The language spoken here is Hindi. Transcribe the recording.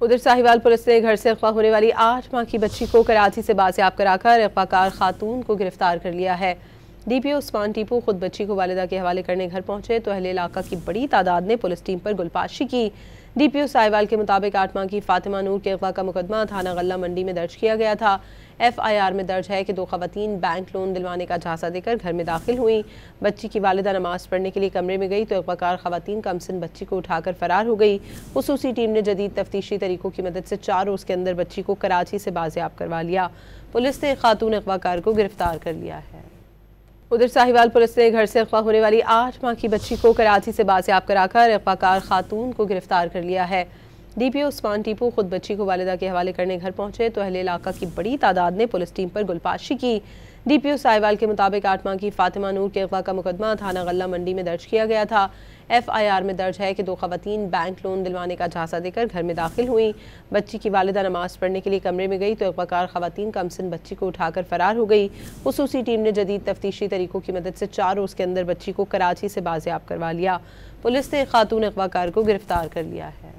उधर साहिवाल पुलिस ने घर से अगवा होने वाली 8 माह की बच्ची को कराची से बाजियाब कराकर अगवाकार खातून को गिरफ्तार कर लिया है। डीपीओ उस्मान टीपू खुद बच्ची को वालिदा के हवाले करने घर पहुंचे तो अहले इलाका की बड़ी तादाद ने पुलिस टीम पर गुलपाशी की। डीपीओ साहिवाल के मुताबिक 8 माह की फातिमा नूर के अगवा का मुकदमा थाना गल्ला मंडी में दर्ज किया गया था। FIR में दर्ज है कि 2 खवातीन बैंक लोन दिलवाने का झांसा देकर घर में दाखिल हुई। बच्ची की वालिदा नमाज पढ़ने के लिए कमरे में गई तो अगवाकार खवातीन कमसिन बच्ची को उठाकर फरार हो गई। खुसूसी टीम ने जदीद तफ्तीशी तरीकों की मदद से 4 रोज़ के अंदर बच्ची को कराची से बाजियाब करवा लिया। पुलिस ने खातून अगवाकार को गिरफ्तार कर लिया है। उधर साहिवाल पुलिस ने घर से अगवा होने वाली 8 माह की बच्ची को कराची से बाजियाब कराकर अगवाकार खातून को गिरफ्तार कर लिया है। डीपीओ उस्मान टीपू खुद बच्ची को वालिदा के हवाले करने घर पहुंचे तो अहले इलाका की बड़ी तादाद ने पुलिस टीम पर गुलपाशी की। डीपीओ साहिवाल के मुताबिक 8 माह की फातिमा नूर के अगवा का मुकदमा थाना गल्ला मंडी में दर्ज किया गया था। FIR में दर्ज है कि 2 खवातीन बैंक लोन दिलवाने का झांसा देकर घर में दाखिल हुई। बच्ची की वालिदा नमाज पढ़ने के लिए कमरे में गई तो अगवाकार खवातीन कमसिन बच्ची को उठाकर फरार हो गई। खुसूसी टीम ने जदीद तफ्तीशी तरीकों की मदद से 4 रोज़ के अंदर बच्ची को कराची से बाजियाब करवा लिया। पुलिस ने खातून अगवाकार को गिरफ्तार कर लिया है।